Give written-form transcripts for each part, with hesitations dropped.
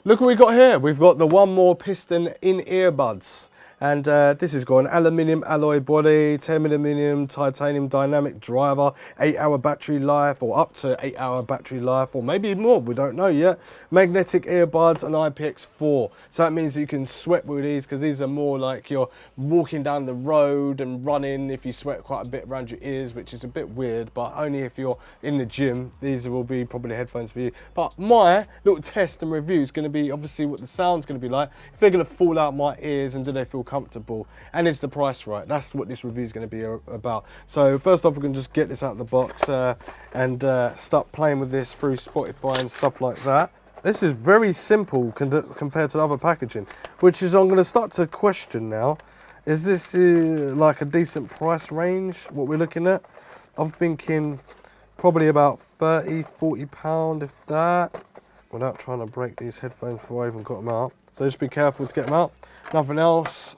Look what we got here. We've got the 1MORE Piston in earbuds. And this has got an aluminium alloy body, 10mm titanium dynamic driver, 8-hour battery life, or up to 8-hour battery life, or maybe more, we don't know yet. Magnetic earbuds and IPX4. So that means you can sweat with these, because these are more like you're walking down the road and running if you sweat quite a bit around your ears, which is a bit weird, but only if you're in the gym. These will be probably headphones for you. But my little test and review is going to be obviously what the sound's going to be like, if they're going to fall out my ears and do they feel comfortable, and is the price right? That's what this review is going to be about. So first off, we're going to just get this out of the box and start playing with this through Spotify and stuff like that. This is very simple compared to other packaging, which is I'm going to start to question now. Is this like a decent price range, what we're looking at? I'm thinking probably about £30–40, if that, without trying to break these headphones before I even got them out. So just be careful to get them out. Nothing else.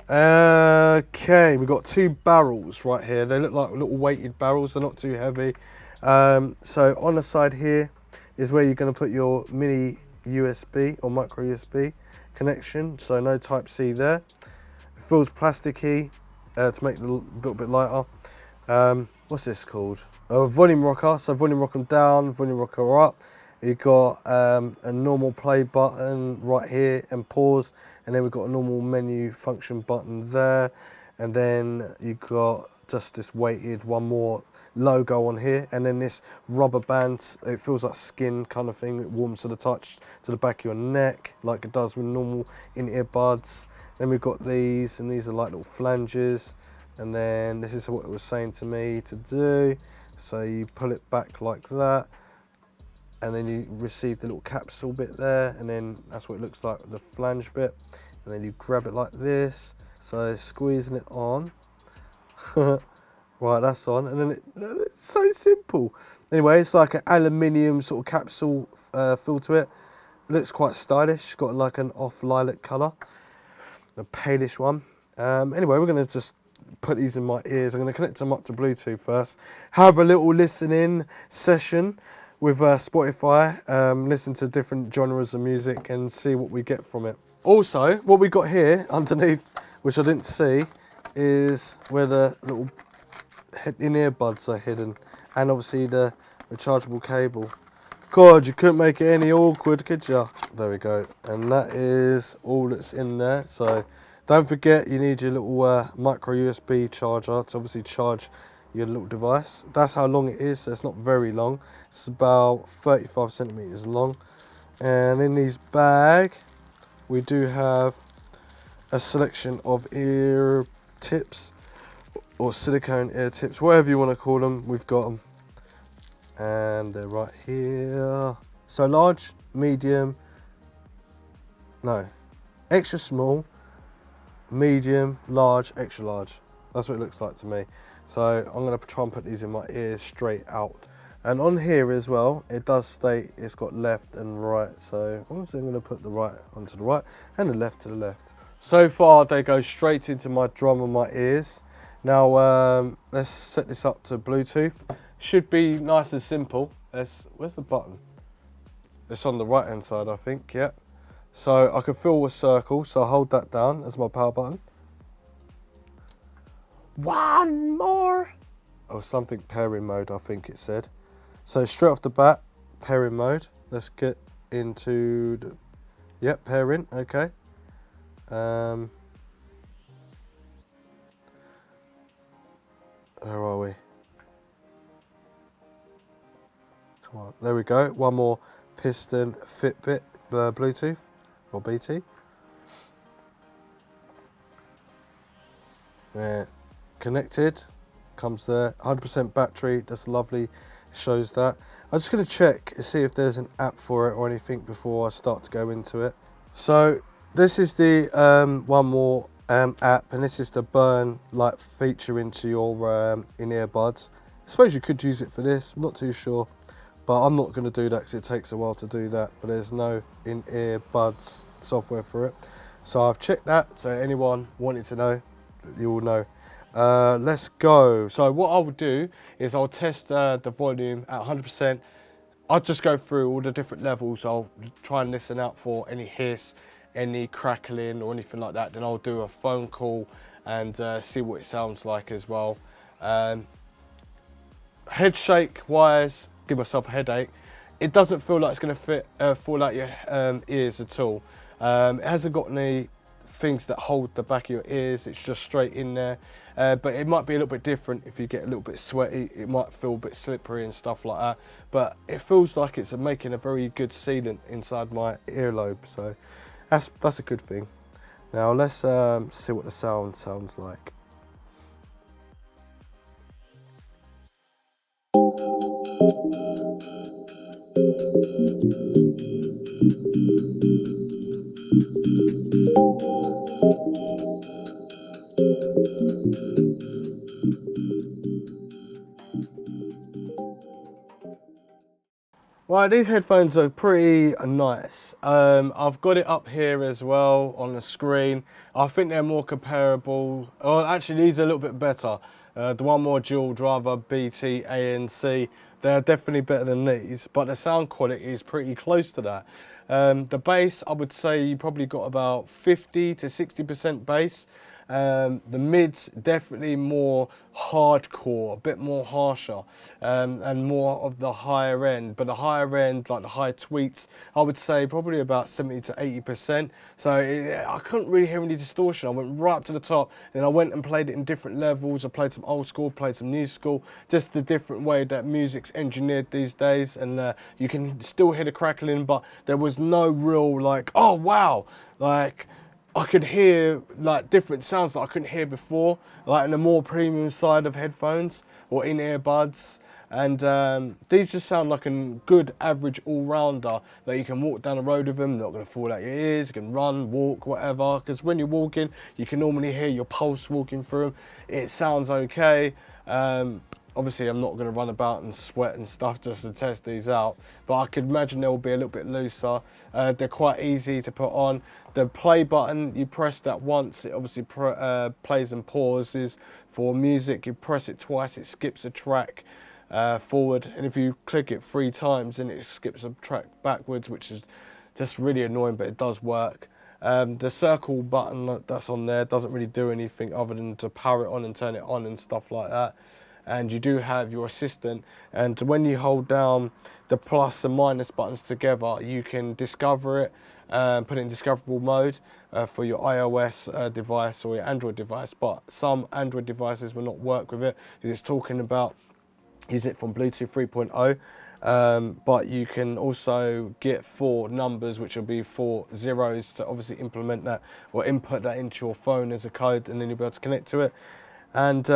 Okay, we've got two barrels right here. They look like little weighted barrels. They're not too heavy. So on the side here is where you're going to put your mini USB or micro USB connection. So no Type C there. It feels plasticky to make it a little bit lighter. What's this called? A volume rocker. So volume rock them down, volume rocker up. You've got a normal play button right here and pause, and then we've got a normal menu function button there, and then you've got just this weighted 1MORE logo on here, and then this rubber band. It feels like skin kind of thing. It warms to the touch to the back of your neck like it does with normal in-ear buds. Then we've got these, and these are like little flanges, and then this is what it was saying to me to do. So you pull it back like that, and then you receive the little capsule bit there, and then that's what it looks like, the flange bit, and then you grab it like this. So squeezing it on. Right, that's on, and then it's so simple. Anyway, it's like an aluminium sort of capsule feel to it. It looks quite stylish, got like an off lilac colour, a palish one. Anyway, we're going to just put these in my ears. I'm going to connect them up to Bluetooth first, have a little listening session with Spotify, listen to different genres of music and see what we get from it. Also, what we got here underneath, which I didn't see, is where the little in-ear buds are hidden, and obviously the rechargeable cable. God, you couldn't make it any awkward, could you? There we go, and that is all that's in there. So don't forget, you need your little micro USB charger to obviously charge your little device. That's how long it is, so it's not very long. It's about 35 centimeters long. And in this bag, we do have a selection of ear tips, or silicone ear tips, whatever you want to call them, we've got them. And they're right here. So large, medium, no, extra small, medium, large, extra large. That's what it looks like to me. So I'm going to try and put these in my ears straight out. And on here as well, it does state it's got left and right. So obviously I'm going to put the right onto the right and the left to the left. So far they go straight into my drum and my ears. Now let's set this up to Bluetooth. Should be nice and simple. Where's the button? It's on the right hand side, I think, yeah. So I can feel a circle, so I'll hold that down as my power button. 1MORE, or something pairing mode, I think it said. So straight off the bat, pairing mode. Let's get into the, yep, pairing, okay. Where are we? Come on, there we go. 1MORE Piston Fitbit Bluetooth, or BT. Yeah. Connected, comes there, 100% battery, that's lovely, shows that. I'm just going to check and see if there's an app for it or anything before I start to go into it. So this is the 1MORE app, and this is the burn light feature into your in-ear buds. I suppose you could use it for this, I'm not too sure, but I'm not going to do that because it takes a while to do that, but there's no in-ear buds software for it. So I've checked that, so anyone wanting to know, you will know. Let's go. So what I will do is I'll test the volume at 100%, I'll just go through all the different levels. I'll try and listen out for any hiss, any crackling or anything like that. Then I'll do a phone call and see what it sounds like as well. Head shake wise, give myself a headache. It doesn't feel like it's going to fall out your ears at all. It hasn't got any things that hold the back of your ears. It's just straight in there. But it might be a little bit different if you get a little bit sweaty. It might feel a bit slippery and stuff like that. But it feels like it's making a very good sealant inside my earlobe. So that's a good thing. Now let's see what the sound sounds like. Right, these headphones are pretty nice. I've got it up here as well on the screen. I think they're more comparable. Oh, actually, these are a little bit better. The 1MORE dual driver BT ANC, they're definitely better than these, but the sound quality is pretty close to that. The bass, I would say you probably got about 50 to 60% bass. The mids definitely more hardcore, a bit more harsher, and more of the higher end. But the higher end, like the high tweets, I would say probably about 70 to 80%. So I couldn't really hear any distortion. I went right up to the top, then I went and played it in different levels. I played some old school, played some new school, just the different way that music's engineered these days. And you can still hear the crackling, but there was no real like, oh wow, like I could hear like different sounds that I couldn't hear before, like in the more premium side of headphones or in earbuds. And these just sound like a good average all-rounder that you can walk down the road with them, they're not going to fall out your ears, you can run, walk, whatever. Because when you're walking, you can normally hear your pulse walking through them. It sounds okay. Obviously, I'm not going to run about and sweat and stuff just to test these out, but I could imagine they'll be a little bit looser. They're quite easy to put on. The play button, you press that once, it obviously plays and pauses. For music, you press it twice, it skips a track forward, and if you click it 3 times, then it skips a track backwards, which is just really annoying, but it does work. The circle button that's on there doesn't really do anything other than to power it on and turn it on and stuff like that. And you do have your assistant, and when you hold down the plus and minus buttons together, you can discover it, put it in discoverable mode for your iOS device or your Android device. But some Android devices will not work with it because it's talking about is it from Bluetooth 3.0. But you can also get 4 numbers, which will be 4 zeros, to obviously implement that or input that into your phone as a code, and then you'll be able to connect to it. And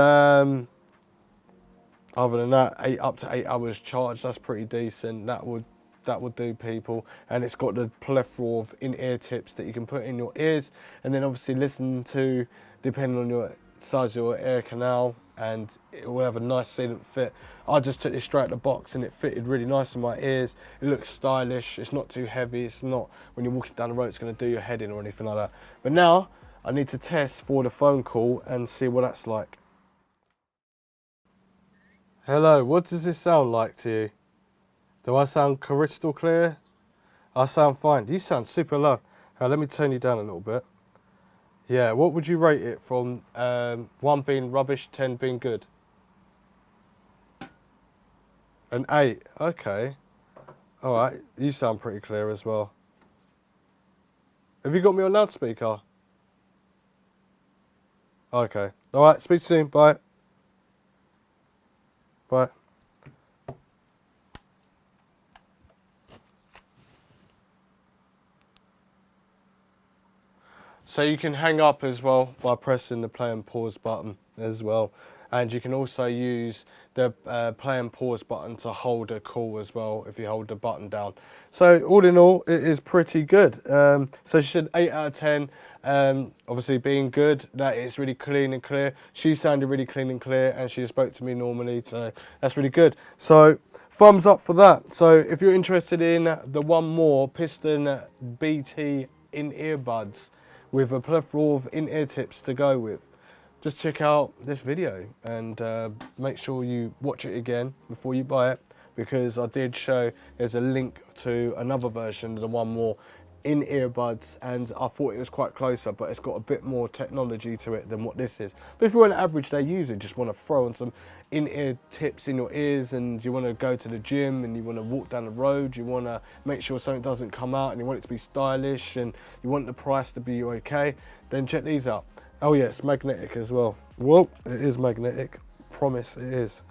other than that, up to 8 hours charge, that's pretty decent. That would do, people. And it's got the plethora of in-ear tips that you can put in your ears, and then obviously listen to, depending on your size of your ear canal, and it will have a nice sealant fit. I just took this straight out of the box and it fitted really nice in my ears. It looks stylish, it's not too heavy, it's not, when you're walking down the road, it's going to do your head in or anything like that. But now, I need to test for the phone call and see what that's like. Hello, what does this sound like to you? Do I sound crystal clear? I sound fine. You sound super low. Let me turn you down a little bit. Yeah, what would you rate it from 1 being rubbish, 10 being good? An 8, okay. All right, you sound pretty clear as well. Have you got me on loudspeaker? Okay, all right, speak soon, bye. Bye. So you can hang up as well by pressing the play and pause button as well. And you can also use the play and pause button to hold a call as well if you hold the button down. So all in all, it is pretty good. So she said 8 out of 10. Obviously being good, that is really clean and clear. She sounded really clean and clear, and she spoke to me normally, so that's really good. So thumbs up for that. So if you're interested in the 1MORE Piston BT in earbuds with a plethora of in-ear tips to go with, just check out this video and make sure you watch it again before you buy it. because I did show there's a link to another version, the 1MORE in earbuds, and I thought it was quite closer, but it's got a bit more technology to it than what this is. But if you're an average day user, just want to throw on some in-ear tips in your ears, and you want to go to the gym and you want to walk down the road, you want to make sure something doesn't come out and you want it to be stylish and you want the price to be okay, then check these out. Oh yeah, it's magnetic as well. Well, it is magnetic, promise it is.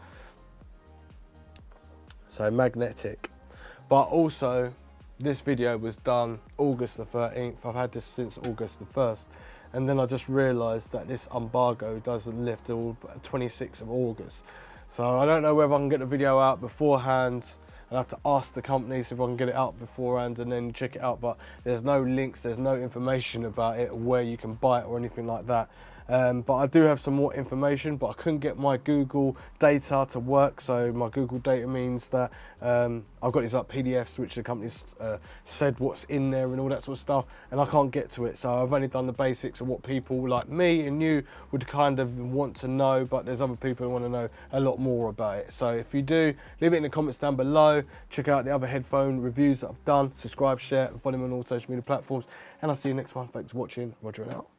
So magnetic, but also this video was done August the 13th. I've had this since August the 1st. And then I just realised that this embargo doesn't lift till 26th of August. So I don't know whether I can get the video out beforehand. I'll have to ask the companies if I can get it out beforehand and then check it out. But there's no links, there's no information about it, where you can buy it or anything like that. But I do have some more information, but I couldn't get my Google data to work. So my Google data means that I've got these like PDFs which the company's said what's in there and all that sort of stuff, and I can't get to it. So I've only done the basics of what people like me and you would kind of want to know, but there's other people who want to know a lot more about it. So if you do, leave it in the comments down below. Check out the other headphone reviews that I've done. Subscribe, share, and follow me on all social media platforms. And I'll see you next one. Thanks for watching. Roger and out.